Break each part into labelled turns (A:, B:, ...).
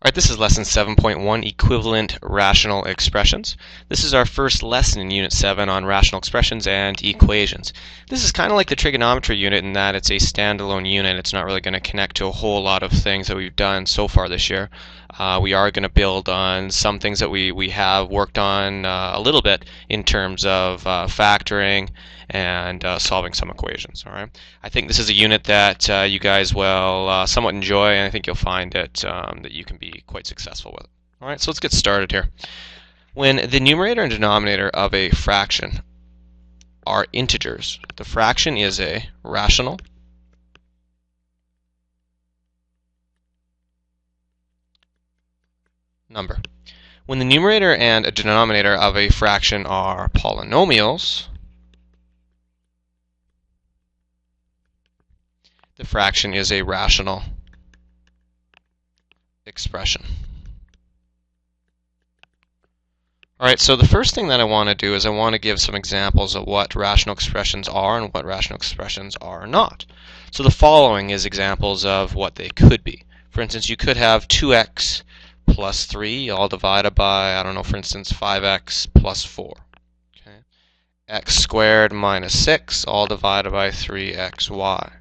A: Alright, this is lesson 7.1, equivalent rational expressions. This is our first lesson in Unit 7 on rational expressions and equations. This is kind of like the trigonometry unit in that it's a standalone unit. It's not really going to connect to a whole lot of things that we've done so far this year. We are going to build on some things that we have worked on a little bit in terms of factoring and solving some equations. All right. I think this is a unit that you guys will somewhat enjoy, and I think you'll find it that you can be quite successful with it. All right. So let's get started here. When the numerator and denominator of a fraction are integers, the fraction is a rational number. When the numerator and a denominator of a fraction are polynomials, the fraction is a rational expression. Alright, so the first thing that I want to do is I want to give some examples of what rational expressions are and what rational expressions are not. So the following is examples of what they could be. For instance, you could have 2x plus 3 all divided by, I don't know, for instance, 5x plus 4. Okay. X squared minus 6 all divided by 3xy.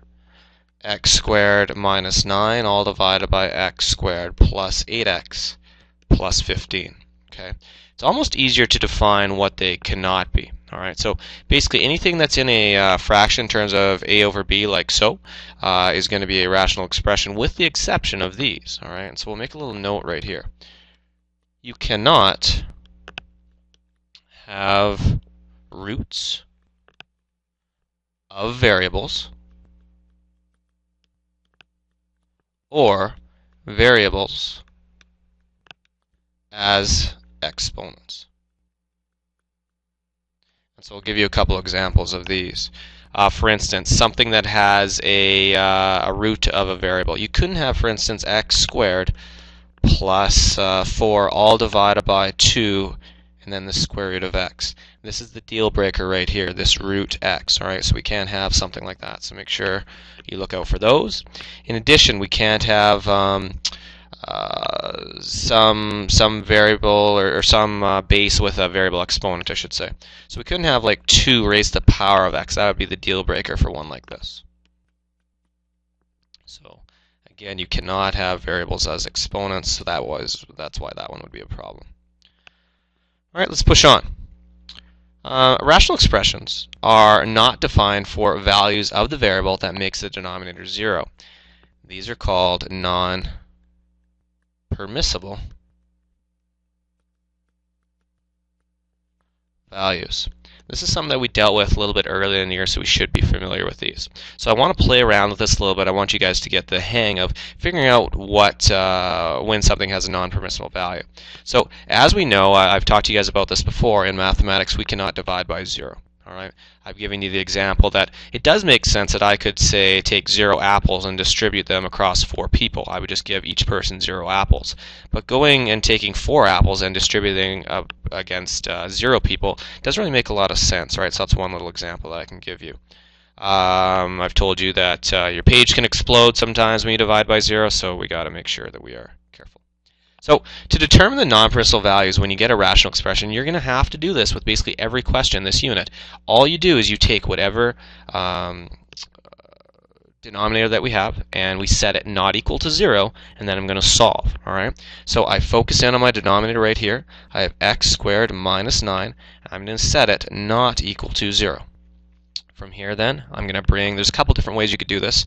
A: X squared minus 9 all divided by x squared plus 8x plus 15. Okay. It's almost easier to define what they cannot be. All right, so basically anything that's in a fraction in terms of a over b, like so, is going to be a rational expression with the exception of these. All right, and so we'll make a little note right here. You cannot have roots of variables or variables as exponents. And so we'll give you a couple examples of these. For instance, something that has a root of a variable. You couldn't have, for instance, x squared plus 4 all divided by 2 and then the square root of x. This is the deal breaker right here, this root x. All right, so we can't have something like that. So make sure you look out for those. In addition, we can't have some variable or some base with a variable exponent, I should say. So we couldn't have like 2 raised to the power of x. That would be the deal breaker for one like this. So again, you cannot have variables as exponents, so that's why that one would be a problem. All right, let's push on. Rational expressions are not defined for values of the variable that makes the denominator 0. These are called non-permissible values. This is something that we dealt with a little bit earlier in the year, so we should be familiar with these. So I want to play around with this a little bit. I want you guys to get the hang of figuring out what when something has a non-permissible value. So as we know, I've talked to you guys about this before, in mathematics we cannot divide by 0. All right, I've given you the example that it does make sense that I could say take 0 apples and distribute them across 4 people. I would just give each person 0 apples. But going and taking 4 apples and distributing against 0 people doesn't really make a lot of sense, right? So that's one little example that I can give you. I've told you that your page can explode sometimes when you divide by 0, so we got to make sure that we are careful. So to determine the non-permissible values when you get a rational expression, you're going to have to do this with basically every question in this unit. All you do is you take whatever denominator that we have and we set it not equal to 0, and then I'm going to solve. All right. So I focus in on my denominator right here. I have x squared minus 9. I'm going to set it not equal to 0. From here then, I'm going to bring, there's a couple different ways you could do this.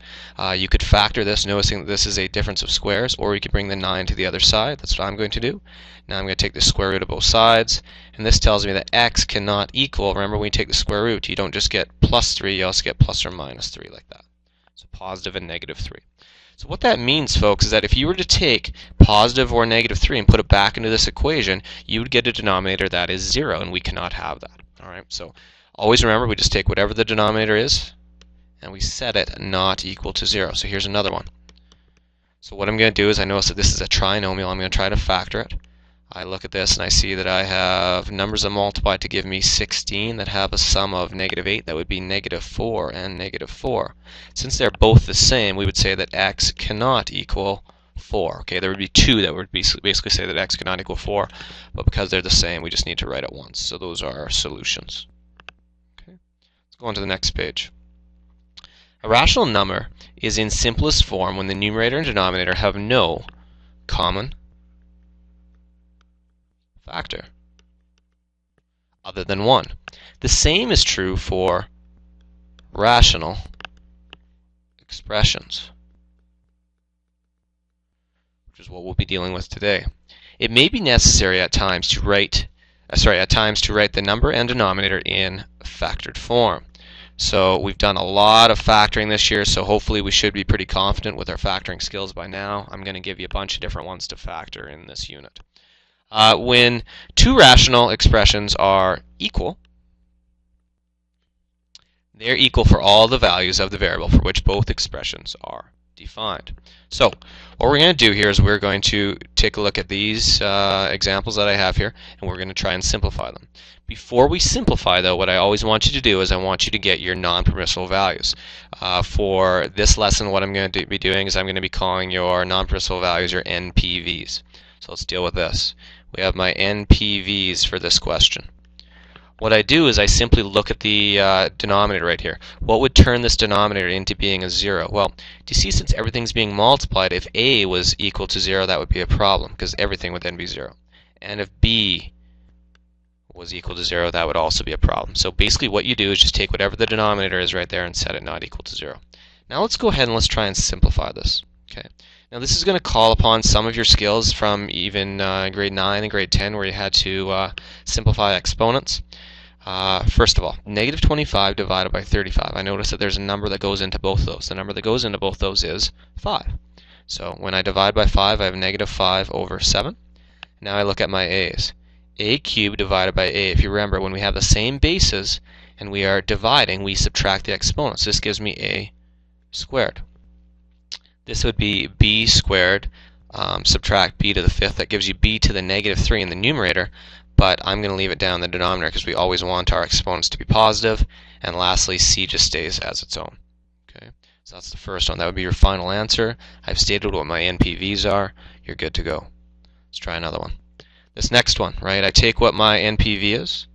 A: You could factor this, noticing that this is a difference of squares, or you could bring the 9 to the other side. That's what I'm going to do. Now I'm going to take the square root of both sides, and this tells me that x cannot equal, remember when you take the square root, you don't just get plus 3, you also get plus or minus 3 like that. So positive and negative 3. So what that means, folks, is that if you were to take positive or negative 3 and put it back into this equation, you would get a denominator that is 0, and we cannot have that. All right, so always remember, we just take whatever the denominator is and we set it not equal to 0. So here's another one. So what I'm going to do is, I notice that this is a trinomial. I'm going to try to factor it. I look at this and I see that I have numbers that multiply to give me 16 that have a sum of -8. That would be -4 and -4. Since they're both the same, we would say that x cannot equal 4. Okay, there would be two that would basically say that x cannot equal 4, but because they're the same, we just need to write it once. So those are our solutions. Okay, let's go on to the next page. A rational number is in simplest form when the numerator and denominator have no common factor other than 1. The same is true for rational expressions, which is what we'll be dealing with today. It may be necessary at times to write the number and denominator in factored form. So we've done a lot of factoring this year, so hopefully we should be pretty confident with our factoring skills by now. I'm going to give you a bunch of different ones to factor in this unit. When two rational expressions are equal, they're equal for all the values of the variable for which both expressions are defined. So what we're going to do here is we're going to take a look at these examples that I have here, and we're going to try and simplify them. Before we simplify, though, what I always want you to do is I want you to get your non-permissible values. For this lesson, what I'm going to be doing is I'm going to be calling your non-permissible values your NPVs. So let's deal with this. We have my NPVs for this question. What I do is I simply look at the denominator right here. What would turn this denominator into being a 0? Well, do you see, since everything's being multiplied, if A was equal to 0, that would be a problem, because everything would then be 0. And if B was equal to 0, that would also be a problem. So basically what you do is just take whatever the denominator is right there and set it not equal to 0. Now let's go ahead and let's try and simplify this. Okay. Now this is going to call upon some of your skills from even grade 9 and grade 10, where you had to simplify exponents. First of all, -25 divided by 35. I notice that there's a number that goes into both of those. The number that goes into both of those is 5. So when I divide by 5, I have -5 over 7. Now I look at my a's. A cubed divided by a. If you remember, when we have the same bases and we are dividing, we subtract the exponents. This gives me a squared. This would be b squared, subtract b to the 5th. That gives you b to the -3 in the numerator, but I'm going to leave it down in the denominator because we always want our exponents to be positive. And lastly, c just stays as its own. Okay, so that's the first one. That would be your final answer. I've stated what my NPVs are. You're good to go. Let's try another one. This next one, right? I take what my NPV is.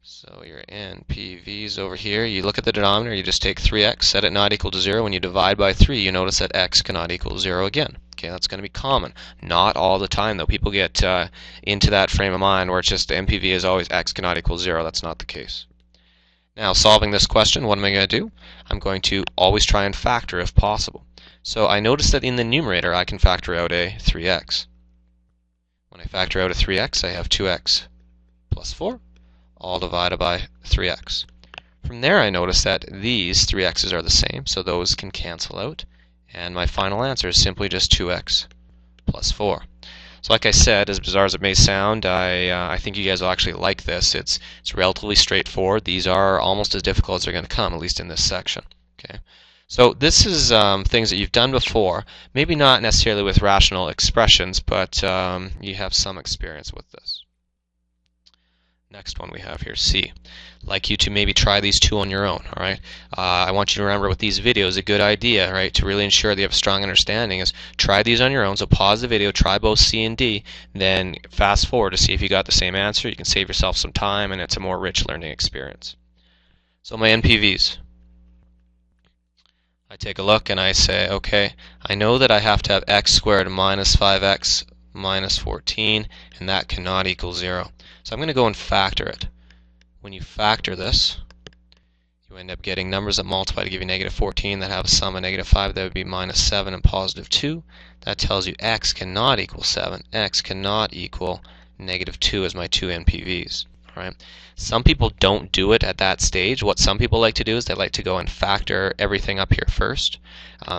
A: So your NPVs over here, you look at the denominator, you just take 3x, set it not equal to 0. When you divide by 3, you notice that x cannot equal 0 again. Okay, that's going to be common. Not all the time, though. People get into that frame of mind where it's just the NPV is always x cannot equal 0. That's not the case. Now, solving this question, what am I going to do? I'm going to always try and factor if possible. So I notice that in the numerator, I can factor out a 3x. When I factor out a 3x, I have 2x plus 4, all divided by 3x. From there, I notice that these 3x's are the same, so those can cancel out. And my final answer is simply just 2x plus 4. So like I said, as bizarre as it may sound, I think you guys will actually like this. It's relatively straightforward. These are almost as difficult as they're going to come, at least in this section. Okay. So this is things that you've done before, maybe not necessarily with rational expressions, but you have some experience with this. Next one we have here, C. I'd like you to maybe try these two on your own, all right? I want you to remember with these videos, a good idea, right, to really ensure that you have a strong understanding is try these on your own. So pause the video, try both C and D, then fast forward to see if you got the same answer. You can save yourself some time, and it's a more rich learning experience. So my NPVs. I take a look and I say, okay, I know that I have to have x squared minus 5x minus 14, and that cannot equal 0. So I'm going to go and factor it. When you factor this, you end up getting numbers that multiply to give you -14 that have a sum of -5. That would be -7 and +2. That tells you x cannot equal 7. X cannot equal -2 as my two NPVs. All right. Some people don't do it at that stage. What some people like to do is they like to go and factor everything up here first.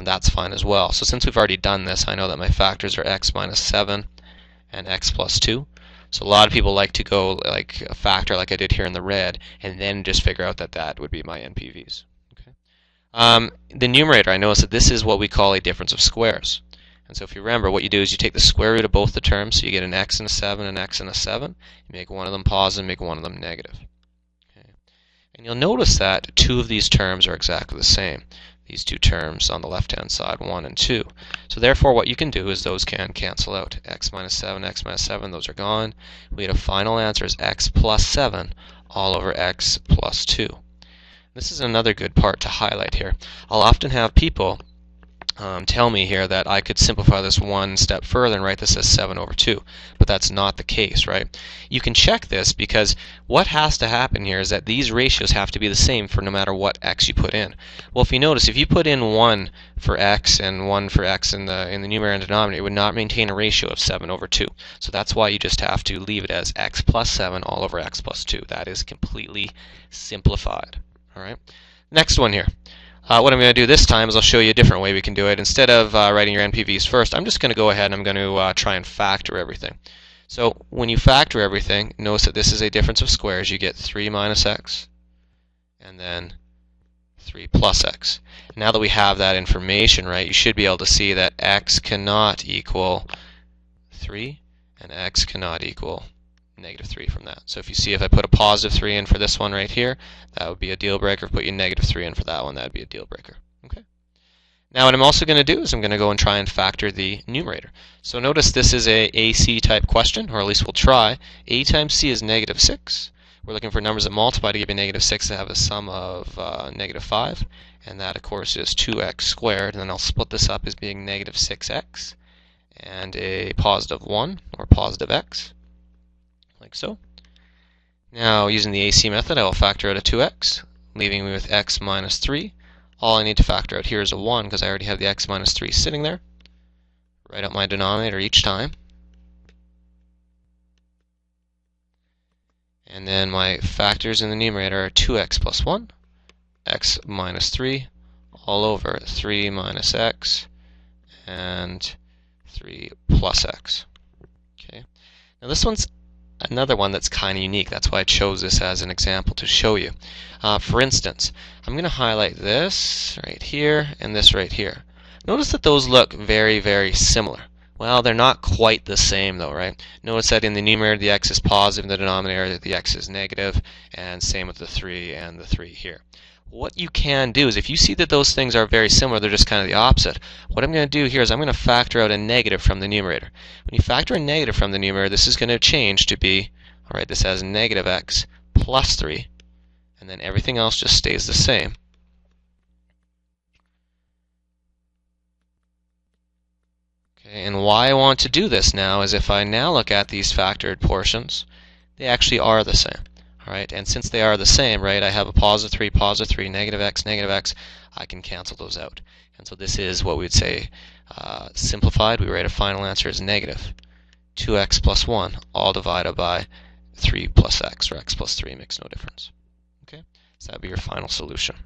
A: That's fine as well. So since we've already done this, I know that my factors are x minus 7 and x plus 2. So a lot of people like to go like a factor like I did here in the red, and then just figure out that that would be my NPVs. Okay. The numerator, I notice that this is what we call a difference of squares. And so if you remember, what you do is you take the square root of both the terms, so you get an x and a 7, an x and a 7. You make one of them positive, make one of them negative. Okay. And you'll notice that two of these terms are exactly the same. These two terms on the left-hand side, 1 and 2. So therefore, what you can do is those can cancel out. X minus 7, those are gone. We get a final answer is x plus 7 all over x plus 2. This is another good part to highlight here. I'll often have people tell me here that I could simplify this one step further and write this as 7 over 2, but that's not the case, right? You can check this because what has to happen here is that these ratios have to be the same for no matter what x you put in. Well, if you notice, if you put in 1 for x and 1 for x in the numerator and denominator, it would not maintain a ratio of 7 over 2. So that's why you just have to leave it as x plus 7 all over x plus 2. That is completely simplified. All right. Next one here. What I'm going to do this time is I'll show you a different way we can do it. Instead of writing your NPVs first, I'm just going to go ahead and I'm going to try and factor everything. So when you factor everything, notice that this is a difference of squares. You get 3 minus x and then 3 plus x. Now that we have that information, right, you should be able to see that x cannot equal 3 and x cannot equal negative 3 from that. So if you see, if I put a positive 3 in for this one right here, that would be a deal breaker. If I put you negative 3 in for that one, that would be a deal breaker. Okay. Now what I'm also going to do is I'm going to go and try and factor the numerator. So notice this is a AC type question, or at least we'll try. A times C is negative 6. We're looking for numbers that multiply to give you negative 6 to have a sum of negative 5. And that, of course, is 2x squared. And then I'll split this up as being negative 6x and a positive 1, or positive x. Like so. Now, using the AC method, I will factor out a 2x, leaving me with x minus 3. All I need to factor out here is a 1 because I already have the x minus 3 sitting there. Write out my denominator each time. And then my factors in the numerator are 2x plus 1, x minus 3, all over 3 minus x, and 3 plus x. Okay. Now this one's another one that's kind of unique. That's why I chose this as an example to show you. For instance, I'm going to highlight this right here and this right here. Notice that those look very, very similar. Well, they're not quite the same though, right? Notice that in the numerator the x is positive, in the denominator the x is negative, and same with the 3 and the 3 here. What you can do is if you see that those things are very similar, they're just kind of the opposite. What I'm going to do here is I'm going to factor out a negative from the numerator. When you factor a negative from the numerator, this is going to change to be, all right, this has negative x plus 3, and then everything else just stays the same. Okay, and why I want to do this now is if I now look at these factored portions, they actually are the same. All right, and since they are the same, right, I have a positive 3, negative x, I can cancel those out. And so this is what we would say simplified. We write a final answer as negative 2x plus 1, all divided by 3 plus x, or x plus 3 makes no difference. Okay, so that would be your final solution.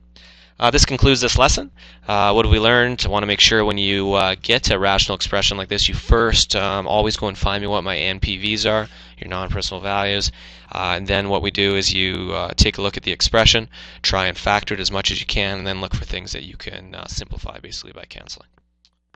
A: This concludes this lesson. What have we learned? I want to make sure when you get a rational expression like this, you first always go and find me what my NPVs are, your non-personal values. And then what we do is you take a look at the expression, try and factor it as much as you can, and then look for things that you can simplify basically by canceling.